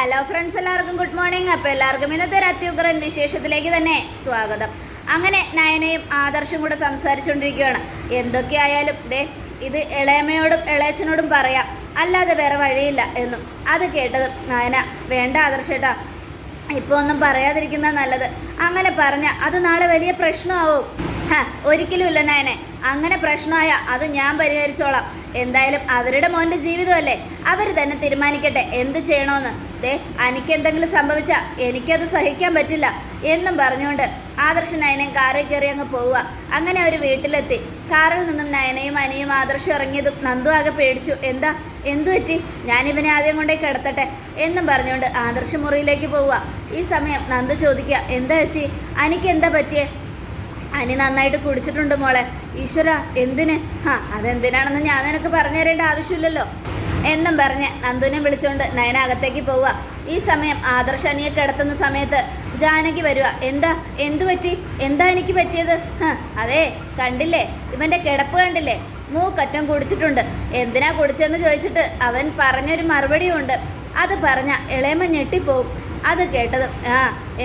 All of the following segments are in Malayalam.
ഹലോ ഫ്രണ്ട്സ്, എല്ലാവർക്കും ഗുഡ് മോർണിംഗ്. അപ്പോൾ എല്ലാവർക്കും ഇന്നത്തെ ഒരു അത്യുഗ്രൻ വിശേഷത്തിലേക്ക് തന്നെ സ്വാഗതം. അങ്ങനെ നയനയും ആദർശും കൂടെ സംസാരിച്ചുകൊണ്ടിരിക്കുകയാണ്. എന്തൊക്കെയായാലും ഇത് ഇളയമ്മയോടും ഇളയച്ചനോടും പറയാം, അല്ലാതെ വേറെ വഴിയില്ല എന്നും. അത് കേട്ടതും നയന, വേണ്ട ആദർശേട്ടാ, ഇപ്പോൾ ഒന്നും പറയാതിരിക്കുന്ന നല്ലത്. അങ്ങനെ പറഞ്ഞ അത് നാളെ വലിയ പ്രശ്നമാവും. ഒരിക്കലും ഇല്ല നയനെ, അങ്ങനെ പ്രശ്നമായ അത് ഞാൻ പരിഹരിച്ചോളാം. എന്തായാലും അവരുടെ മോൻ്റെ ജീവിതമല്ലേ, അവർ തന്നെ തീരുമാനിക്കട്ടെ എന്ത് ചെയ്യണമെന്ന്. എനിക്കെന്തെങ്കിലും സംഭവിച്ചാൽ എനിക്കത് സഹിക്കാൻ പറ്റില്ല എന്നും പറഞ്ഞുകൊണ്ട് ആദർശ് നയനയും കാറിൽ കയറി അങ്ങ് പോവുക. അങ്ങനെ അവർ വീട്ടിലെത്തി. കാറിൽ നിന്നും നയനയും അനിയും ആദർശം ഇറങ്ങിയതും നന്ദു ആകെ പേടിച്ചു. എന്തു പറ്റി? ഞാനിവനെ ആദ്യം കൊണ്ടേ കിടത്തട്ടെ എന്നും പറഞ്ഞുകൊണ്ട് ആദർശ് മുറിയിലേക്ക് പോവുക. ഈ സമയം നന്ദു ചോദിക്കുക, എന്താ ചേച്ചി, അനിക്ക് എന്താ പറ്റിയേ? അനി നന്നായിട്ട് കുടിച്ചിട്ടുണ്ട് മോളെ. ഈശ്വര, എന്തിന്? അതെന്തിനാണെന്ന് ഞാൻ നിനക്ക് പറഞ്ഞു തരേണ്ട ആവശ്യമില്ലല്ലോ എന്നും പറഞ്ഞ് നന്ദുവിനെ വിളിച്ചുകൊണ്ട് നയന അകത്തേക്ക് പോവുക. ഈ സമയം ആദർശ് അനിയെ കിടത്തുന്ന സമയത്ത് ജാനകി വരിക. എന്തു പറ്റി? എന്താ എനിക്ക് പറ്റിയത്? അതെ, കണ്ടില്ലേ, ഇവൻ്റെ കിടപ്പ് കണ്ടില്ലേ, മൂക്കറ്റം കുടിച്ചിട്ടുണ്ട്. എന്തിനാ കുടിച്ചതെന്ന് ചോദിച്ചിട്ട് അവൻ പറഞ്ഞൊരു മറുപടിയും ഉണ്ട്. അത് പറഞ്ഞ ഇളയമ്മ ഞെട്ടിപ്പോവും. അത് കേട്ടതും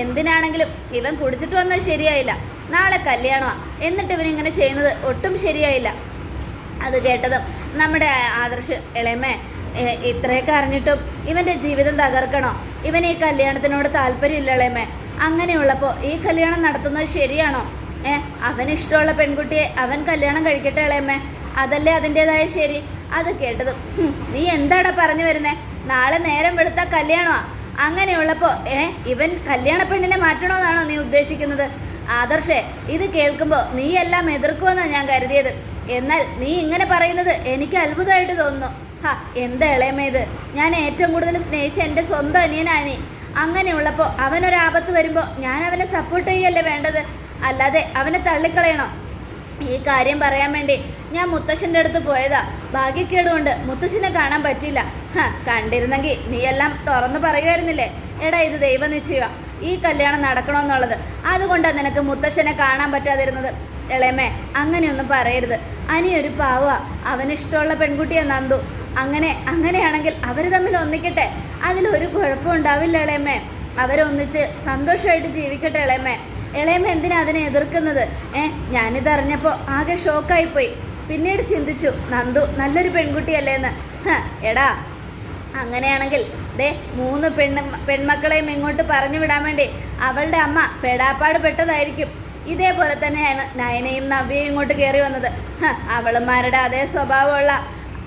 എന്തിനാണെങ്കിലും ഇവൻ കുടിച്ചിട്ട് വന്നത് ശരിയായില്ല, നാളെ കല്യാണമാണ്, എന്നിട്ട് ഇവനിങ്ങനെ ചെയ്യുന്നത് ഒട്ടും ശരിയായില്ല. അത് കേട്ടതും നമ്മുടെ ആദർശ്, ഇളയമ്മേ, ഇത്രയൊക്കെ അറിഞ്ഞിട്ടും ഇവൻ്റെ ജീവിതം തകർക്കണോ? ഇവൻ ഈ കല്യാണത്തിനോട് താല്പര്യമില്ല ഇളയമ്മേ. അങ്ങനെയുള്ളപ്പോൾ ഈ കല്യാണം നടത്തുന്നത് ശരിയാണോ? അവനിഷ്ടമുള്ള പെൺകുട്ടിയെ അവൻ കല്യാണം കഴിക്കട്ടെ ഇളയമ്മേ, അതല്ലേ അതിൻ്റെതായ ശരി. അത് കേട്ടതും നീ എന്താടാ പറഞ്ഞു വരുന്നേ? നാളെ നേരം വെളുത്ത കല്യാണമാണ്. അങ്ങനെയുള്ളപ്പോൾ ഇവൻ കല്യാണ പെണ്ണിനെ മാറ്റണമെന്നാണോ നീ ഉദ്ദേശിക്കുന്നത്? ആദർശേ, ഇത് കേൾക്കുമ്പോൾ നീ എല്ലാം എതിർക്കുമെന്നാണ് ഞാൻ കരുതിയത്. എന്നാൽ നീ ഇങ്ങനെ പറയുന്നത് എനിക്ക് അത്ഭുതമായിട്ട് തോന്നുന്നു. എന്താ ഇളയമേ ഇത്? ഞാൻ ഏറ്റവും കൂടുതൽ സ്നേഹിച്ച എൻ്റെ സ്വന്തം അനിയനാണ്. അങ്ങനെയുള്ളപ്പോൾ അവനൊരാപത്ത് വരുമ്പോൾ ഞാൻ അവനെ സപ്പോർട്ട് ചെയ്യല്ലേ വേണ്ടത്, അല്ലാതെ അവനെ തള്ളിക്കളയണോ? ഈ കാര്യം പറയാൻ വേണ്ടി ഞാൻ മുത്തശ്ശൻ്റെ അടുത്ത് പോയതാ. ഭാഗ്യക്കേടുകൊണ്ട് മുത്തശ്ശനെ കാണാൻ പറ്റിയില്ല. കണ്ടിരുന്നെങ്കിൽ നീ എല്ലാം തുറന്നു പറയുമായിരുന്നില്ലേ? എടാ, ഇത് ദൈവനിശ്ചയമാണ്, ഈ കല്യാണം നടക്കണമെന്നുള്ളത്. അതുകൊണ്ടാണ് നിനക്ക് മുത്തശ്ശനെ കാണാൻ പറ്റാതിരുന്നത്. ഇളയമേ, അങ്ങനെയൊന്നും പറയരുത്. അനിയൊരു പാവാ, അവനിഷ്ടമുള്ള പെൺകുട്ടിയാണ് നന്ദു. അങ്ങനെയാണെങ്കിൽ അവർ തമ്മിൽ ഒന്നിക്കട്ടെ, അതിലൊരു കുഴപ്പം ഉണ്ടാവില്ല ഇളയമേ. അവരൊന്നിച്ച് സന്തോഷമായിട്ട് ജീവിക്കട്ടെ ഇളയമേ. ഇളയമ എന്തിനാ അതിനെ എതിർക്കുന്നത്? ഞാനിതറിഞ്ഞപ്പോൾ ആകെ ഷോക്കായിപ്പോയി. പിന്നീട് ചിന്തിച്ചു, നന്ദു നല്ലൊരു പെൺകുട്ടിയല്ലേന്ന്. എടാ, അങ്ങനെയാണെങ്കിൽ 3 പെൺമക്കളെയും ഇങ്ങോട്ട് പറഞ്ഞു വിടാൻ വേണ്ടി അവളുടെ അമ്മ പെടാപ്പാട് പെട്ടതായിരിക്കും. ഇതേപോലെ തന്നെയാണ് നയനയും നവ്യയും ഇങ്ങോട്ട് കയറി വന്നത്. അവളുമാരുടെ അതേ സ്വഭാവമുള്ള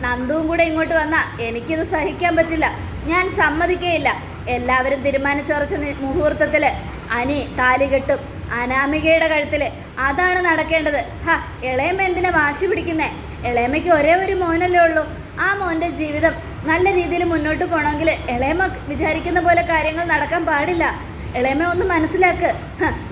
നന്ദുവും കൂടെ ഇങ്ങോട്ട് വന്നാൽ എനിക്കിത് സഹിക്കാൻ പറ്റില്ല, ഞാൻ സമ്മതിക്കുകയില്ല. എല്ലാവരും തീരുമാനിച്ചുറച്ച മുഹൂർത്തത്തിൽ അനി താലി കെട്ടും അനാമികയുടെ കഴുത്തിൽ. അതാണ് നടക്കേണ്ടത്. ഇളയമ്മ എന്തിനാ വാശി പിടിക്കുന്നേ? ഇളയമ്മയ്ക്ക് ഒരേ ഒരു മോനല്ലേ ഉള്ളൂ. ആ മോൻ്റെ ജീവിതം നല്ല രീതിയിൽ മുന്നോട്ട് പോകണമെങ്കിൽ ഇളയമ്മ വിചാരിക്കുന്ന പോലെ കാര്യങ്ങൾ നടക്കാൻ പാടില്ല. ഇളയമ്മ ഒന്ന് മനസ്സിലാക്ക്.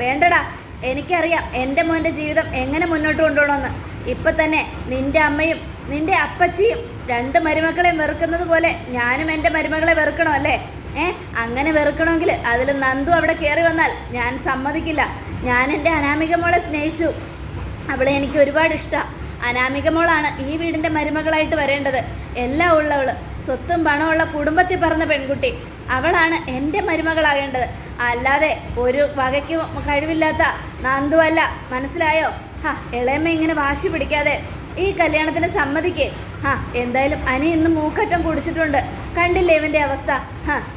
വേണ്ടടാ, എനിക്കറിയാം എൻ്റെ മോൻ്റെ ജീവിതം എങ്ങനെ മുന്നോട്ട് കൊണ്ടുപോകണമെന്ന്. ഇപ്പം തന്നെ നിൻ്റെ അമ്മയും നിൻ്റെ അപ്പച്ചിയും 2 മരുമക്കളെയും വെറുക്കുന്നത് പോലെ ഞാനും എൻ്റെ മരുമകളെ വെറുക്കണോ അല്ലേ? അങ്ങനെ വെറുക്കണമെങ്കിൽ അതിൽ നന്ദു അവിടെ കയറി വന്നാൽ ഞാൻ സമ്മതിക്കില്ല. ഞാൻ എൻ്റെ അനാമിക മോളെ സ്നേഹിച്ചു, അവളെ എനിക്ക് ഒരുപാട് ഇഷ്ടമാണ്. അനാമിക മോളാണ് ഈ വീടിൻ്റെ മരുമകളായിട്ട് വരേണ്ടത്. എല്ലാം ഉള്ളവൾ, സ്വത്തും പണമുള്ള കുടുംബത്തിൽ പറഞ്ഞ പെൺകുട്ടി, അവളാണ് എൻ്റെ മരുമകളാകേണ്ടത്. അല്ലാതെ ഒരു വകയ്ക്ക് കഴിവില്ലാത്ത നന്ദു അല്ല, മനസ്സിലായോ? ഇളയമ്മ ഇങ്ങനെ വാശി പിടിക്കാതെ ഈ കല്യാണത്തിന് സമ്മതിക്കേ. എന്തായാലും അനി ഇന്ന് മൂക്കറ്റം കുടിച്ചിട്ടുണ്ട്, കണ്ടില്ലേ ഇവൻ്റെ അവസ്ഥ?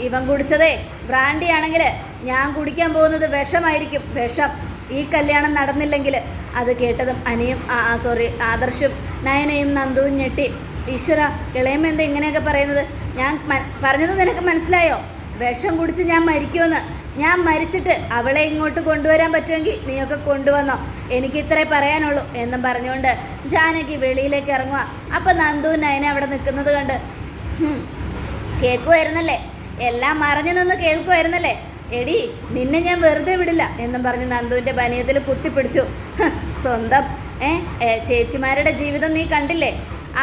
ഇവൻ കുടിച്ചതേ ബ്രാൻഡി ആണെങ്കിൽ ഞാൻ കുടിക്കാൻ പോകുന്നത് വിഷമായിരിക്കും, വിഷം. ഈ കല്യാണം നടന്നില്ലെങ്കിൽ. അത് കേട്ടതും അനിയും ആദർശും നയനയും നന്ദുവും ഞെട്ടി. ഈശ്വര, ഇളയമ്മ എന്താ ഇങ്ങനെയൊക്കെ പറയുന്നത്? ഞാൻ പറഞ്ഞത് നിനക്ക് മനസ്സിലായോ? വിഷം കുടിച്ച് ഞാൻ മരിക്കുമെന്ന്. ഞാൻ മരിച്ചിട്ട് അവളെ ഇങ്ങോട്ട് കൊണ്ടുവരാൻ പറ്റുമെങ്കിൽ നീയൊക്കെ കൊണ്ടുവന്നോ, എനിക്ക് ഇത്രേ പറയാനുള്ളൂ എന്നും പറഞ്ഞുകൊണ്ട് ജാനകി വെളിയിലേക്ക് ഇറങ്ങുക. അപ്പം നന്ദുവും നയനെ അവിടെ നിൽക്കുന്നത് കണ്ട് കേൾക്കുമായിരുന്നല്ലേ, എല്ലാം മറഞ്ഞു നിന്ന് കേൾക്കുമായിരുന്നല്ലേ? എടി, നിന്നെ ഞാൻ വെറുതെ വിടില്ല എന്നും പറഞ്ഞ് നന്ദുവിൻ്റെ ബനിയത്തിൽ കുത്തിപ്പിടിച്ചു. സ്വന്തം ചേച്ചിമാരുടെ ജീവിതം നീ കണ്ടില്ലേ?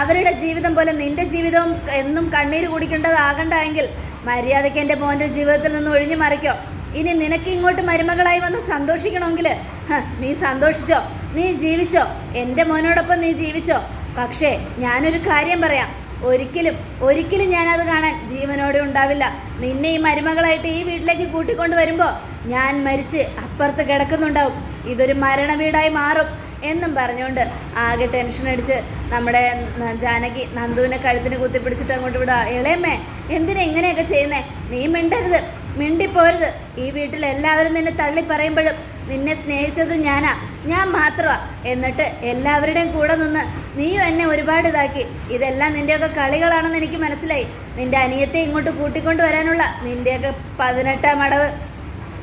അവരുടെ ജീവിതം പോലെ നിൻ്റെ ജീവിതവും എന്നും കണ്ണീര് കുടിക്കേണ്ടതാകണ്ടെങ്കിൽ മര്യാദയ്ക്ക് എൻ്റെ മോൻ്റെ ജീവിതത്തിൽ നിന്ന് ഒഴിഞ്ഞു മറിക്കോ. ഇനി നിനക്ക് ഇങ്ങോട്ട് മരുമകളായി വന്ന് സന്തോഷിക്കണമെങ്കിൽ നീ സന്തോഷിച്ചോ, നീ ജീവിച്ചോ, എൻ്റെ മോനോടൊപ്പം നീ ജീവിച്ചോ. പക്ഷേ ഞാനൊരു കാര്യം പറയാം, ഒരിക്കലും ഒരിക്കലും ഞാനത് കാണാൻ ജീവനോടെ ഉണ്ടാവില്ല. നിന്നെ ഈ മരുമകളായിട്ട് ഈ വീട്ടിലേക്ക് കൂട്ടിക്കൊണ്ട് വരുമ്പോൾ ഞാൻ മരിച്ച് അപ്പുറത്ത് കിടക്കുന്നുണ്ടാവും. ഇതൊരു മരണ വീടായി മാറും എന്നും പറഞ്ഞുകൊണ്ട് ആകെ ടെൻഷൻ അടിച്ച് നമ്മുടെ ജാനകി നന്ദുവിനെ കഴുത്തിന് കുത്തിപ്പിടിച്ചിട്ട് അങ്ങോട്ട് വിടുക. ഇളയമ്മേ, എന്തിനാ ഇങ്ങനെയൊക്കെ ചെയ്യുന്നേ? നീ മിണ്ടരുത്, മിണ്ടിപ്പോരുത്. ഈ വീട്ടിൽ എല്ലാവരും നിന്നെ തള്ളി പറയുമ്പോഴും നിന്നെ സ്നേഹിച്ചത് ഞാൻ മാത്രമാ. എന്നിട്ട് എല്ലാവരുടെയും കൂടെ നിന്ന് നീയും എന്നെ ഒരുപാട് ഇതാക്കി. ഇതെല്ലാം നിൻ്റെയൊക്കെ കളികളാണെന്ന് എനിക്ക് മനസ്സിലായി. നിൻ്റെ അനിയത്തെ ഇങ്ങോട്ട് കൂട്ടിക്കൊണ്ട് വരാനുള്ള നിൻ്റെയൊക്കെ 18ാം അടവ്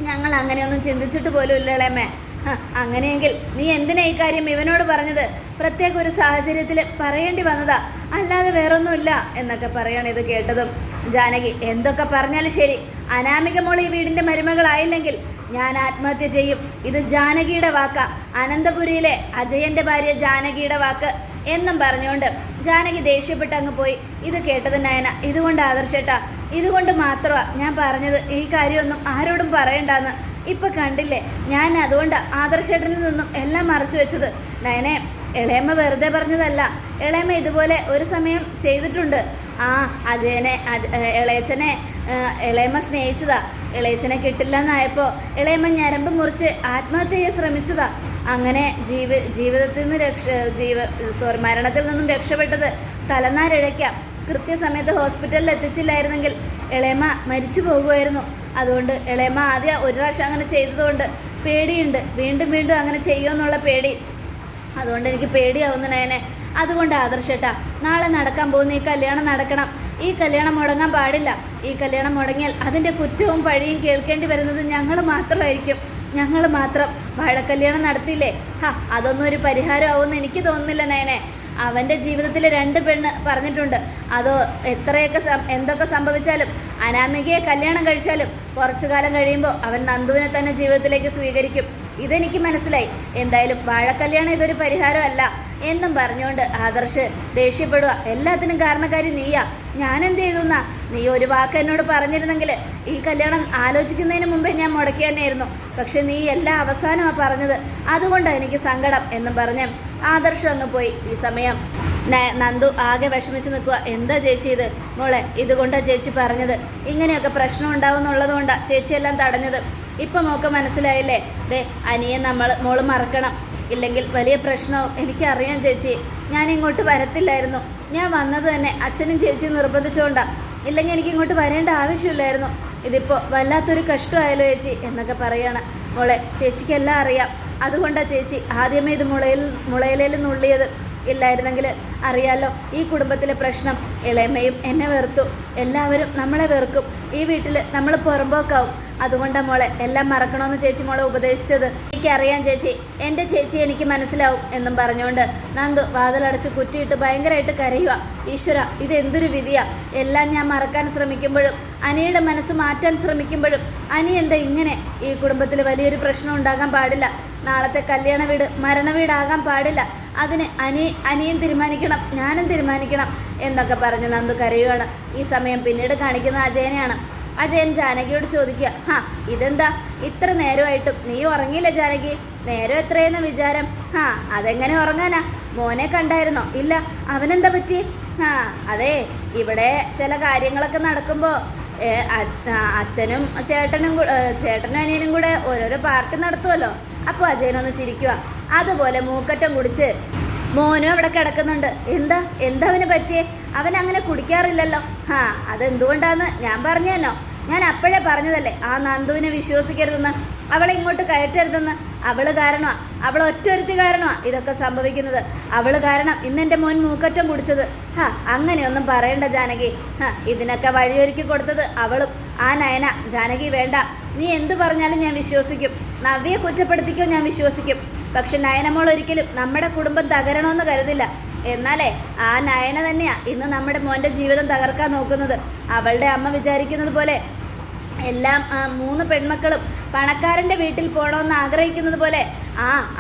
ഞങ്ങൾ അങ്ങനെയൊന്നും ചിന്തിച്ചിട്ട് പോലും ഇല്ല ഇളയമ്മേ. അങ്ങനെയെങ്കിൽ നീ എന്തിനാ ഈ കാര്യം ഇവനോട് പറഞ്ഞത്? പ്രത്യേക ഒരു സാഹചര്യത്തിൽ പറയേണ്ടി വന്നതാ, അല്ലാതെ വേറൊന്നുമില്ല എന്നൊക്കെ പറയാണ്. ഇത് കേട്ടതും ജാനകി, എന്തൊക്കെ പറഞ്ഞാലും ശരി, അനാമിക മോൾ ഈ വീടിൻ്റെ മരുമകളായില്ലെങ്കിൽ ഞാൻ ആത്മഹത്യ ചെയ്യും. ഇത് ജാനകിയുടെ വാക്കാ, അനന്തപുരിയിലെ അജയൻ്റെ ഭാര്യ ജാനകിയുടെ വാക്ക് എന്നും പറഞ്ഞുകൊണ്ട് ജാനകി ദേഷ്യപ്പെട്ട് അങ്ങ് പോയി. ഇത് കേട്ടത് നയന, ഇതുകൊണ്ട് ആദർശേട്ടാ, ഇതുകൊണ്ട് മാത്രമാണ് ഞാൻ പറഞ്ഞത് ഈ കാര്യമൊന്നും ആരോടും പറയണ്ടെന്ന്. ഇപ്പം കണ്ടില്ലേ, ഞാൻ അതുകൊണ്ട് ആദർശേട്ടനിൽ നിന്നും എല്ലാം മറച്ചു വെച്ചത്. നയനെ, ഇളയമ്മ വെറുതെ പറഞ്ഞതല്ല. ഇളയമ്മ ഇതുപോലെ ഒരു സമയം ചെയ്തിട്ടുണ്ട്. അജയനെ ഇളയച്ചനെ ഇളയമ്മ സ്നേഹിച്ചതാ. ഇളയച്ചനെ കിട്ടില്ല എന്നായപ്പോൾ ഇളയമ്മ ഞരമ്പ് മുറിച്ച് ആത്മഹത്യ ചെയ്യാൻ ശ്രമിച്ചതാ. അങ്ങനെ ജീവിതത്തിൽ നിന്ന് മരണത്തിൽ നിന്നും രക്ഷപ്പെട്ടത് തലനാരിഴയ്ക്കാം. കൃത്യസമയത്ത് ഹോസ്പിറ്റലിൽ എത്തിച്ചില്ലായിരുന്നെങ്കിൽ ഇളയമ്മ മരിച്ചു പോകുമായിരുന്നു. അതുകൊണ്ട് ഇളയമ്മ ആദ്യം ഒരു പ്രാവശ്യം അങ്ങനെ ചെയ്തതുകൊണ്ട് പേടിയുണ്ട്, വീണ്ടും വീണ്ടും അങ്ങനെ ചെയ്യുമെന്നുള്ള പേടി. അതുകൊണ്ട് എനിക്ക് പേടിയാവുന്നു നയനെ. അതുകൊണ്ട് ആദർശേട്ടാ, നാളെ നടക്കാൻ പോകുന്ന ഈ കല്യാണം നടക്കണം. ഈ കല്യാണം മുടങ്ങാൻ പാടില്ല. ഈ കല്യാണം മുടങ്ങിയാൽ അതിൻ്റെ കുറ്റവും പഴിയും കേൾക്കേണ്ടി വരുന്നത് ഞങ്ങൾ മാത്രമായിരിക്കും. ഞങ്ങൾ മാത്രം. വാഴക്കല്യാണം നടത്തിയില്ലേ, അതൊന്നും ഒരു പരിഹാരമാവുമെന്ന് എനിക്ക് തോന്നുന്നില്ല നയനെ. അവൻ്റെ ജീവിതത്തിൽ 2 പെണ്ണ് പറഞ്ഞിട്ടുണ്ട്. അതോ എന്തൊക്കെ സംഭവിച്ചാലും അനാമികയെ കല്യാണം കഴിച്ചാലും കുറച്ചു കാലം കഴിയുമ്പോൾ അവൻ നന്ദുവിനെ തന്നെ ജീവിതത്തിലേക്ക് സ്വീകരിക്കും. ഇതെനിക്ക് മനസ്സിലായി. എന്തായാലും വാഴക്കല്യാണം ഇതൊരു പരിഹാരമല്ല എന്നും പറഞ്ഞുകൊണ്ട് ആദർശ് ദേഷ്യപ്പെടുക. എല്ലാത്തിനും കാരണക്കാരി നീയാ. ഞാനെന്ത് ചെയ്തുന്നാ? നീ ഒരു വാക്ക് എന്നോട് പറഞ്ഞിരുന്നെങ്കിൽ ഈ കല്യാണം ആലോചിക്കുന്നതിന് മുമ്പേ ഞാൻ മുടക്കി തന്നെയായിരുന്നു. പക്ഷെ നീ എല്ലാം അവസാനമാണ് പറഞ്ഞത്, അതുകൊണ്ടാണ് എനിക്ക് സങ്കടം എന്നും പറഞ്ഞ് ആദർശം അങ്ങ് പോയി. ഈ സമയം നന്ദു ആകെ വിഷമിച്ച് നിൽക്കുക. എന്താ ചേച്ചി ഇത്? മോളെ, ഇതുകൊണ്ടാണ് ചേച്ചി പറഞ്ഞത്. ഇങ്ങനെയൊക്കെ പ്രശ്നം ഉണ്ടാവും എന്നുള്ളതുകൊണ്ടാണ് ചേച്ചിയെല്ലാം തടഞ്ഞത്. ഇപ്പം മോൾക്ക് മനസ്സിലായില്ലേ? അനിയെ മോള് മറക്കണം, ഇല്ലെങ്കിൽ വലിയ പ്രശ്നവും. എനിക്കറിയാം ചേച്ചി, ഞാൻ ഇങ്ങോട്ട് വരത്തില്ലായിരുന്നു. ഞാൻ വന്നത് തന്നെ അച്ഛനും ചേച്ചിയും നിർബന്ധിച്ചുകൊണ്ടാണ്. ഇല്ലെങ്കിൽ എനിക്ക് ഇങ്ങോട്ട് വരേണ്ട ആവശ്യമില്ലായിരുന്നു. ഇതിപ്പോൾ വല്ലാത്തൊരു കഷ്ടമായാലോ ചേച്ചി എന്നൊക്കെ പറയാണ്. മോളെ, ചേച്ചിക്കെല്ലാം അറിയാം. അതുകൊണ്ടാണ് ചേച്ചി ആദ്യമേ ഇത് മുളയിലേൽ നുള്ളിയത്. ഇല്ലായിരുന്നെങ്കിൽ അറിയാലോ, ഈ കുടുംബത്തിലെ പ്രശ്നം. ഇളയമ്മയും എന്നെ വെറുത്തു, എല്ലാവരും നമ്മളെ വെറുക്കും. ഈ വീട്ടിൽ നമ്മൾ പുറമ്പോക്കാവും. അതുകൊണ്ടാണ് മോളെ എല്ലാം മറക്കണമെന്ന് ചേച്ചി മോളെ ഉപദേശിച്ചത്. എനിക്കറിയാം ചേച്ചി, എൻ്റെ ചേച്ചി എനിക്ക് മനസ്സിലാവും എന്നും പറഞ്ഞുകൊണ്ട് നന്ദു വാതിലടച്ച് കുറ്റിയിട്ട് ഭയങ്കരമായിട്ട് കരയുക. ഈശ്വര, ഇതെന്തൊരു വിധിയാ! എല്ലാം ഞാൻ മറക്കാൻ ശ്രമിക്കുമ്പോഴും അനിയുടെ മനസ്സ് മാറ്റാൻ ശ്രമിക്കുമ്പോഴും അനി എന്താ ഇങ്ങനെ? ഈ കുടുംബത്തിൽ വലിയൊരു പ്രശ്നം ഉണ്ടാകാൻ പാടില്ല. നാളത്തെ കല്യാണ വീട് മരണവീടാകാൻ പാടില്ല. അതിന് അനിയും തീരുമാനിക്കണം, ഞാനും തീരുമാനിക്കണം എന്നൊക്കെ പറഞ്ഞ് നന്ദു കരയുകയാണ്. ഈ സമയം പിന്നീട് കാണിക്കുന്ന അജയനെയാണ്. അജയൻ ജാനകിയോട് ചോദിക്കുക, ഇതെന്താ ഇത്ര നേരമായിട്ടും നീ ഉറങ്ങിയില്ല ജാനകി? നേരം എത്രയെന്ന വിചാരം? അതെങ്ങനെ ഉറങ്ങാനാ? മോനെ കണ്ടായിരുന്നോ? ഇല്ല. അവനെന്താ പറ്റി? ഇവിടെ ചില കാര്യങ്ങളൊക്കെ നടക്കുമ്പോൾ അച്ഛനും ചേട്ടനും അനിയനും കൂടെ ഓരോരോ പാർട്ടി നടത്തുമല്ലോ. അപ്പോൾ അജയനൊന്ന് ചിരിക്കുക. അതുപോലെ മൂക്കറ്റം കുടിച്ച് മോനും അവിടെ കിടക്കുന്നുണ്ട്. എന്താ അവന് പറ്റിയേ? അവൻ അങ്ങനെ കുടിക്കാറില്ലല്ലോ. അതെന്തുകൊണ്ടാന്ന് ഞാൻ പറഞ്ഞു തന്നോ? ഞാൻ അപ്പോഴേ പറഞ്ഞതല്ലേ ആ നന്ദുവിനെ വിശ്വസിക്കരുതെന്ന്, അവളെ ഇങ്ങോട്ട് കയറ്റരുതെന്ന്. അവള് കാരണമാണ്, അവൾ ഒറ്റൊരുത്തി കാരണമാണ് ഇതൊക്കെ സംഭവിക്കുന്നത്. അവള് കാരണം ഇന്നെൻ്റെ മോൻ മൂക്കറ്റം കുടിച്ചത്. അങ്ങനെയൊന്നും പറയണ്ട ജാനകി. ഇതിനൊക്കെ വഴിയൊരുക്കി കൊടുത്തത് അവളും ആ നയന. ജാനകി വേണ്ട, നീ എന്തു പറഞ്ഞാലും ഞാൻ വിശ്വസിക്കും. നവ്യെ കുറ്റപ്പെടുത്തിക്കോ ഞാൻ വിശ്വസിക്കും. പക്ഷെ നയനമോൾ ഒരിക്കലും നമ്മുടെ കുടുംബം തകരണമെന്ന് കരുതില്ല. എന്നാലേ ആ നയന തന്നെയാണ് ഇന്ന് നമ്മുടെ മോൻ്റെ ജീവിതം തകർക്കാൻ നോക്കുന്നത്. അവളുടെ അമ്മ വിചാരിക്കുന്നത് പോലെ എല്ലാം 3 പെൺമക്കളും പണക്കാരൻ്റെ വീട്ടിൽ പോകണമെന്ന് ആഗ്രഹിക്കുന്നത് പോലെ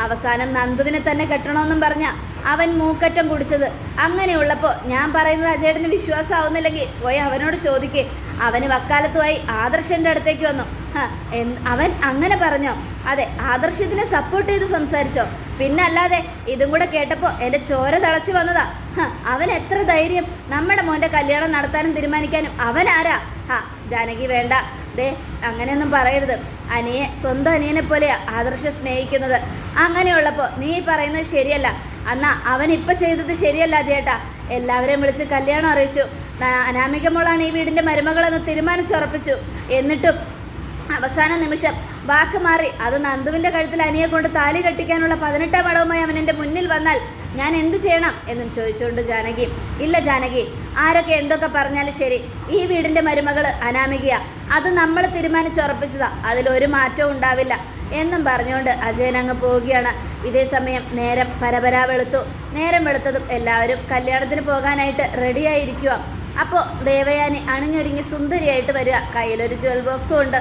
അവസാനം നന്ദുവിനെ തന്നെ കെട്ടണമെന്നും പറഞ്ഞ അവൻ മൂക്കറ്റം കുടിച്ചത്. അങ്ങനെയുള്ളപ്പോൾ ഞാൻ പറയുന്നത് അജയേട്ടന് വിശ്വാസമാവുന്നില്ലെങ്കിൽ പോയി അവനോട് ചോദിക്കേ. അവന് വക്കാലത്തുമായി ആദർശൻ്റെ അടുത്തേക്ക് വന്നു. അവൻ അങ്ങനെ പറഞ്ഞോ? അതെ, ആദർശത്തിനെ സപ്പോർട്ട് ചെയ്ത് സംസാരിച്ചോ? പിന്നെ അല്ലാതെ ഇതും കൂടെ കേട്ടപ്പോൾ എൻ്റെ ചോര തിളച്ച് വന്നതാ. അവൻ എത്ര ധൈര്യം നമ്മുടെ മോൻ്റെ കല്യാണം നടത്താനും തീരുമാനിക്കാനും അവനാരാ? ജാനകി വേണ്ട, ദേ അങ്ങനെയൊന്നും പറയരുത്. സ്വന്തം അനിയനെ പോലെയാ ആദർശം സ്നേഹിക്കുന്നത്. അങ്ങനെയുള്ളപ്പോൾ നീ പറയുന്നത് ശരിയല്ല. എന്നാ അവൻ ഇപ്പം ചെയ്തത് ശരിയല്ല ചേട്ടാ. എല്ലാവരെയും വിളിച്ച് കല്യാണം അറിയിച്ചു. അനാമിക മോളാണ് ഈ വീടിൻ്റെ മരുമകളെന്ന് തീരുമാനിച്ചുറപ്പിച്ചു. എന്നിട്ടും അവസാന നിമിഷം വാക്ക് മാറി അത് നന്ദുവിൻ്റെ കഴുത്തിൽ അനിയെ കൊണ്ട് താലി കെട്ടിക്കാനുള്ള 18ാം അടവുമായി അവൻ എൻ്റെ മുന്നിൽ വന്നാൽ ഞാൻ എന്ത് ചെയ്യണം എന്നും ചോദിച്ചുകൊണ്ട് ജാനകി, ഇല്ല ജാനകി, ആരൊക്കെ എന്തൊക്കെ പറഞ്ഞാലും ശരി, ഈ വീടിൻ്റെ മരുമകൾ അനാമികയാ. അത് നമ്മൾ തീരുമാനിച്ചുറപ്പിച്ചതാ, അതിലൊരു മാറ്റവും ഉണ്ടാവില്ല എന്നും പറഞ്ഞുകൊണ്ട് അജയൻ അങ്ങ് പോവുകയാണ്. ഇതേ സമയം നേരം പരപരാ വെളുത്തു. നേരം വെളുത്തതും എല്ലാവരും കല്യാണത്തിന് പോകാനായിട്ട് റെഡിയായിരിക്കുക. അപ്പോൾ ദേവയാനി അണിഞ്ഞൊരുങ്ങി സുന്ദരിയായിട്ട് വരിക. കയ്യിലൊരു ജ്വൽ ബോക്സും ഉണ്ട്.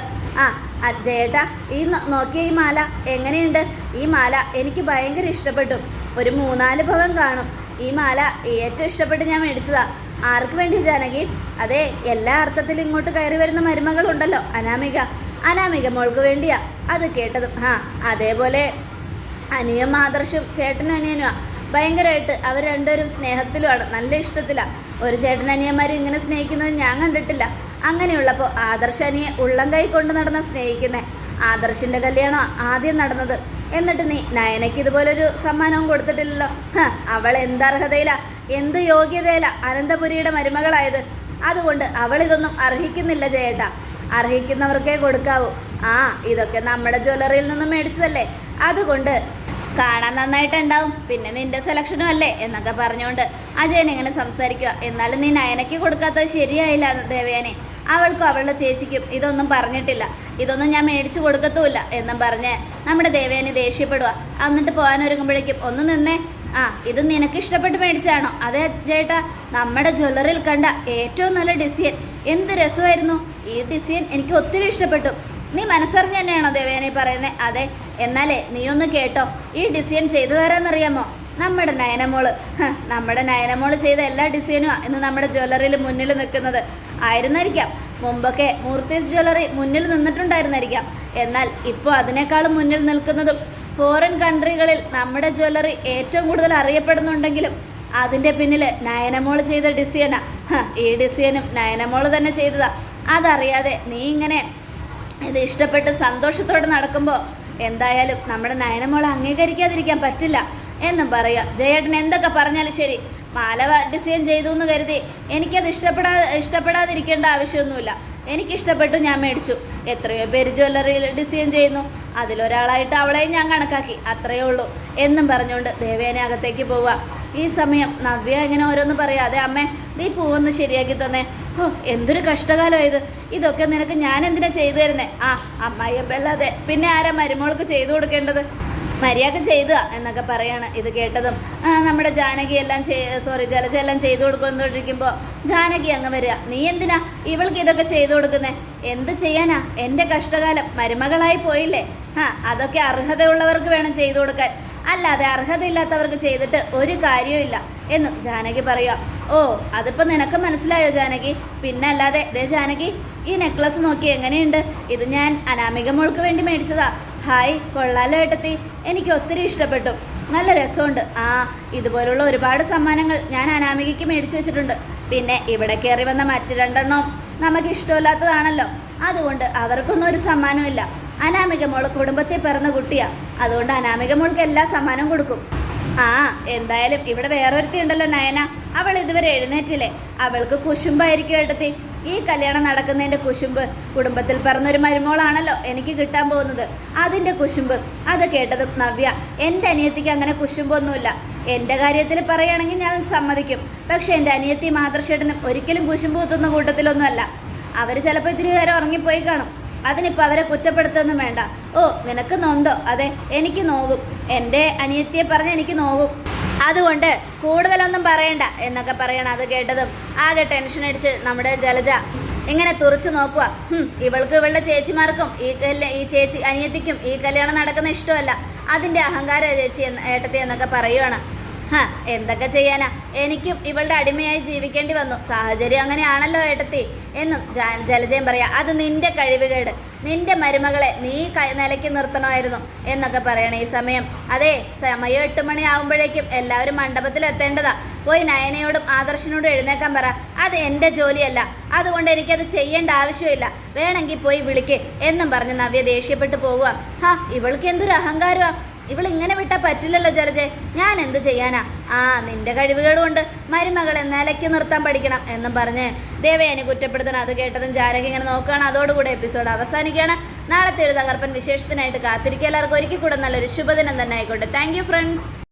ജയേട്ടാ, ഈ നോക്കിയ ഈ മാല എങ്ങനെയുണ്ട്? ഈ മാല എനിക്ക് ഭയങ്കര ഇഷ്ടപ്പെട്ടു. ഒരു 3-4 പവൻ കാണും. ഈ മാല ഏറ്റവും ഇഷ്ടപ്പെട്ട് ഞാൻ മേടിച്ചതാ. ആർക്ക് വേണ്ടി ജാനകി? അതെ, എല്ലാ അർത്ഥത്തിലും ഇങ്ങോട്ട് കയറി വരുന്ന മരുമകളുണ്ടല്ലോ, അനാമിക മോൾക്ക് വേണ്ടിയാ. അത് കേട്ടതും അതേപോലെ അനിയും ആദർശും ചേട്ടനും അനിയനുമാ. ഭയങ്കരമായിട്ട് അവർ രണ്ടുപേരും സ്നേഹത്തിലുമാണ്, നല്ല ഇഷ്ടത്തിലാണ്. ഒരു ചേട്ടൻ അനിയന്മാരും ഇങ്ങനെ സ്നേഹിക്കുന്നത് ഞാൻ കണ്ടിട്ടില്ല. അങ്ങനെയുള്ളപ്പോൾ ആദർശ അനിയെ ഉള്ളം കൈ കൊണ്ട് നടന്ന സ്നേഹിക്കുന്നത്. ആദർശിൻ്റെ കല്യാണം ആദ്യം നടന്നത്. എന്നിട്ട് നീ നയനയ്ക്ക് ഇതുപോലൊരു സമ്മാനവും കൊടുത്തിട്ടില്ലല്ലോ. അവൾ എന്തർഹതയില, എന്ത് യോഗ്യതയില അനന്തപുരിയുടെ മരുമകളായത്. അതുകൊണ്ട് അവൾ ഇതൊന്നും അർഹിക്കുന്നില്ല ജയേട്ടാ. അർഹിക്കുന്നവർക്കേ കൊടുക്കാവൂ. ഇതൊക്കെ നമ്മുടെ ജ്വല്ലറിയിൽ നിന്നും മേടിച്ചതല്ലേ, അതുകൊണ്ട് കാണാൻ നന്നായിട്ടുണ്ടാവും, പിന്നെ നിന്റെ സെലക്ഷനും അല്ലേ എന്നൊക്കെ പറഞ്ഞുകൊണ്ട് അജയൻ ഇങ്ങനെ സംസാരിക്കുക. എന്നാലും നീ നയനയ്ക്ക് കൊടുക്കാത്തത് ശരിയായില്ല ദേവയാനി. അവൾക്കും അവളുടെ ചേച്ചിക്കും ഇതൊന്നും പറഞ്ഞിട്ടില്ല, ഇതൊന്നും ഞാൻ മേടിച്ചു കൊടുക്കത്തുമില്ല എന്നും പറഞ്ഞ് നമ്മുടെ ദേവയാനി ദേഷ്യപ്പെടുക. എന്നിട്ട് പോകാനൊരുങ്ങുമ്പോഴേക്കും ഒന്ന് നിന്നേ, ഇത് നിനക്ക് ഇഷ്ടപ്പെട്ട് മേടിച്ചാണോ? അതെ ചേട്ടാ, നമ്മുടെ ജ്വല്ലറിയിൽ കണ്ട ഏറ്റവും നല്ല ഡിസൈൻ. എന്ത് രസമായിരുന്നു ഈ ഡിസൈൻ, എനിക്ക് ഒത്തിരി ഇഷ്ടപ്പെട്ടു. നീ മനസ്സറിഞ്ഞ് തന്നെയാണോ ദേവയാനി പറയുന്നത്? അതെ. എന്നാലേ നീ ഒന്ന് കേട്ടോ, ഈ ഡിസൈൻ ചെയ്തു തരാമെന്നറിയാമോ? നമ്മുടെ നയനമോള് ചെയ്ത എല്ലാ ഡിസൈനുമാണ് ഇന്ന് നമ്മുടെ ജ്വല്ലറിയിൽ മുന്നിൽ നിൽക്കുന്നത്. ആയിരുന്നായിരിക്കാം, മുമ്പൊക്കെ മൂർത്തീസ് ജ്വല്ലറി മുന്നിൽ നിന്നിട്ടുണ്ടായിരുന്നായിരിക്കാം. എന്നാൽ ഇപ്പോൾ അതിനേക്കാളും മുന്നിൽ നിൽക്കുന്നതും ഫോറിൻ കൺട്രികളിൽ നമ്മുടെ ജ്വല്ലറി ഏറ്റവും കൂടുതൽ അറിയപ്പെടുന്നുണ്ടെങ്കിലും അതിൻ്റെ പിന്നിൽ നയനമോള് ചെയ്ത ഡിസൈനാ. ഈ ഡിസൈനും നയനമോള് തന്നെ ചെയ്തതാ. അതറിയാതെ നീ ഇങ്ങനെ ഇത് ഇഷ്ടപ്പെട്ട് സന്തോഷത്തോടെ നടക്കുമ്പോൾ എന്തായാലും നമ്മുടെ നയനമോളെ അംഗീകരിക്കാതിരിക്കാൻ പറ്റില്ല എന്നും പറയുക. ജയേട്ടൻ എന്തൊക്കെ പറഞ്ഞാലും ശരി, മാല ഡിസൈൻ ചെയ്തു എന്ന് കരുതി എനിക്കത് ഇഷ്ടപ്പെടാതിരിക്കേണ്ട ആവശ്യമൊന്നുമില്ല. എനിക്കിഷ്ടപ്പെട്ടു, ഞാൻ മേടിച്ചു. എത്രയോ പേര് ജ്വല്ലറിയിൽ ഡിസൈൻ ചെയ്യുന്നു, അതിലൊരാളായിട്ട് അവളെയും ഞാൻ കണക്കാക്കി, അത്രയേ ഉള്ളൂ എന്നും പറഞ്ഞുകൊണ്ട് ദേവേനെ അകത്തേക്ക് പോവുക. ഈ സമയം നവ്യ ഇങ്ങനെ ഓരോന്ന് പറയാതെ, അമ്മേ നീ പൂവൊന്ന് ശരിയാക്കി തന്നെ. എന്തൊരു കഷ്ടകാലമായത്, ഇതൊക്കെ നിനക്ക് ഞാൻ എന്തിനാ ചെയ്തു തരുന്നേ? അമ്മായിയപ്പല്ലാതെ പിന്നെ ആരാ മരുമോൾക്ക് ചെയ്തു കൊടുക്കേണ്ടത്? മര്യാദ ചെയ്തുക എന്നൊക്കെ പറയാണ്. ഇത് കേട്ടതും നമ്മുടെ ജാനകി എല്ലാം ജലജ എല്ലാം ചെയ്തു കൊടുക്കൊണ്ടിരിക്കുമ്പോൾ ജാനകി അങ്ങ് വരിക. നീ എന്തിനാ ഇവൾക്ക് ഇതൊക്കെ ചെയ്തു കൊടുക്കുന്നേ? എന്ത് ചെയ്യാനാ, എൻ്റെ കഷ്ടകാലം മരുമകളായി പോയില്ലേ. അതൊക്കെ അർഹതയുള്ളവർക്ക് വേണം ചെയ്തു കൊടുക്കാൻ, അല്ലാതെ അർഹതയില്ലാത്തവർക്ക് ചെയ്തിട്ട് ഒരു കാര്യവും എന്നും ജാനകി പറയുക. അതിപ്പോൾ നിനക്ക് മനസ്സിലായോ ജാനകി? പിന്നെ അല്ലാതെ. ദേ ജാനകി, ഈ നെക്ലസ് നോക്കി എങ്ങനെയുണ്ട്? ഇത് ഞാൻ അനാമിക മോൾക്ക് വേണ്ടി മേടിച്ചതാ. ഹായ്, കൊള്ളാലോ ഏട്ടത്തി, എനിക്ക് ഒത്തിരി ഇഷ്ടപ്പെട്ടു, നല്ല രസമുണ്ട്. ഇതുപോലുള്ള ഒരുപാട് സമ്മാനങ്ങൾ ഞാൻ അനാമികയ്ക്ക് മേടിച്ചു വെച്ചിട്ടുണ്ട്. പിന്നെ ഇവിടെ കയറി വന്ന മറ്റു 2 എണ്ണം നമുക്ക് ഇഷ്ടമില്ലാത്തതാണല്ലോ, അതുകൊണ്ട് അവർക്കൊന്നും ഒരു സമ്മാനവും ഇല്ല. അനാമിക മോള് കുടുംബത്തിൽ പിറന്ന കുട്ടിയാ, അതുകൊണ്ട് അനാമിക മോൾക്ക് എല്ലാ സമ്മാനവും കൊടുക്കും. എന്തായാലും ഇവിടെ വേറൊരുത്തി ഉണ്ടല്ലോ നയന, അവൾ ഇതുവരെ എഴുന്നേറ്റില്ലേ? അവൾക്ക് കുശുമ്പായിരിക്കും ഏട്ടത്തി. ഈ കല്യാണം നടക്കുന്നതിൻ്റെ കുശുമ്പ്, കുടുംബത്തിൽ പറഞ്ഞൊരു മരുമോളാണല്ലോ എനിക്ക് കിട്ടാൻ പോകുന്നത്, അതിൻ്റെ കുശുമ്പ്. അത് കേട്ടതും നവ്യ, എൻ്റെ അനിയത്തിക്ക് അങ്ങനെ കുശുമ്പൊന്നുമില്ല. എൻ്റെ കാര്യത്തിൽ പറയുകയാണെങ്കിൽ ഞാൻ സമ്മതിക്കും. പക്ഷേ എൻ്റെ അനിയത്തി മാതൃശേട്ടനും ഒരിക്കലും കുശുമ്പ് കുത്തുന്ന കൂട്ടത്തിലൊന്നുമല്ല. അവർ ചിലപ്പോൾ ഇത്തിരി നേരം ഉറങ്ങിപ്പോയി കാണും, അതിനിപ്പോൾ അവരെ കുറ്റപ്പെടുത്തൊന്നും വേണ്ട. നിനക്ക് നൊന്തോ? അതെ, എനിക്ക് നോവും. എൻ്റെ അനിയത്തിയെ പറഞ്ഞ് എനിക്ക് നോവും, അതുകൊണ്ട് കൂടുതലൊന്നും പറയണ്ട എന്നൊക്കെ പറയണം. അത് കേട്ടതും ആകെ ടെൻഷൻ അടിച്ച് നമ്മുടെ ജലജ ഇങ്ങനെ തുറച്ചു നോക്കുക. ഇവൾക്ക് ഇവളുടെ ചേച്ചിമാർക്കും ഈ ചേച്ചി അനിയത്തിക്കും ഈ കല്യാണം നടക്കുന്ന ഇഷ്ടമല്ല, അതിൻ്റെ അഹങ്കാരം ചേച്ചി ഏട്ടത്തി എന്നൊക്കെ പറയുവാണ്. എന്തൊക്കെ ചെയ്യാനാ, എനിക്കും ഇവളുടെ അടിമയായി ജീവിക്കേണ്ടി വന്നു. സാഹചര്യം അങ്ങനെയാണല്ലോ ഏട്ടത്തി എന്നും ജലജയും പറയാം. അത് നിന്റെ കഴിവുകേട്, നിന്റെ മരുമകളെ നീ നിലയ്ക്ക് നിർത്തണമായിരുന്നു എന്നൊക്കെ പറയണേ. ഈ സമയം സമയം 8 മണി ആകുമ്പോഴേക്കും എല്ലാവരും മണ്ഡപത്തിൽ എത്തേണ്ടതാ. പോയി നയനയോടും ആദർശിനോടും എഴുന്നേക്കാൻ പറ. അത് എൻ്റെ ജോലിയല്ല, അതുകൊണ്ട് എനിക്കത് ചെയ്യേണ്ട ആവശ്യമില്ല. വേണമെങ്കിൽ പോയി വിളിക്കേ എന്നും പറഞ്ഞ് നവ്യ ദേഷ്യപ്പെട്ടു പോകുക. ഇവൾക്ക് എന്തൊരു അഹങ്കാരമാ, ഇവളിങ്ങനെ വിട്ടാൽ പറ്റില്ലല്ലോ ജലജെ, ഞാൻ എന്ത് ചെയ്യാനാ? നിന്റെ കഴിവുകൾ കൊണ്ട് മരുമകളെ നിലയ്ക്ക് നിർത്താൻ പഠിക്കണം എന്നും പറഞ്ഞ് ദേവയാനി കുറ്റപ്പെടുത്തണം. അത് കേട്ടതും ജാനകി ഇങ്ങനെ നോക്കുകയാണ്. അതോടുകൂടി എപ്പിസോഡ് അവസാനിക്കുകയാണ്. നാളത്തെ ഒരു തകർപ്പൻ വിശേഷത്തിനായിട്ട് കാത്തിരിക്കുക. എല്ലാവർക്കും ഒരിക്കൽ കൂടെ നല്ലൊരു ശുഭദിനം തന്നെ ആയിക്കോട്ടെ. Thank you friends.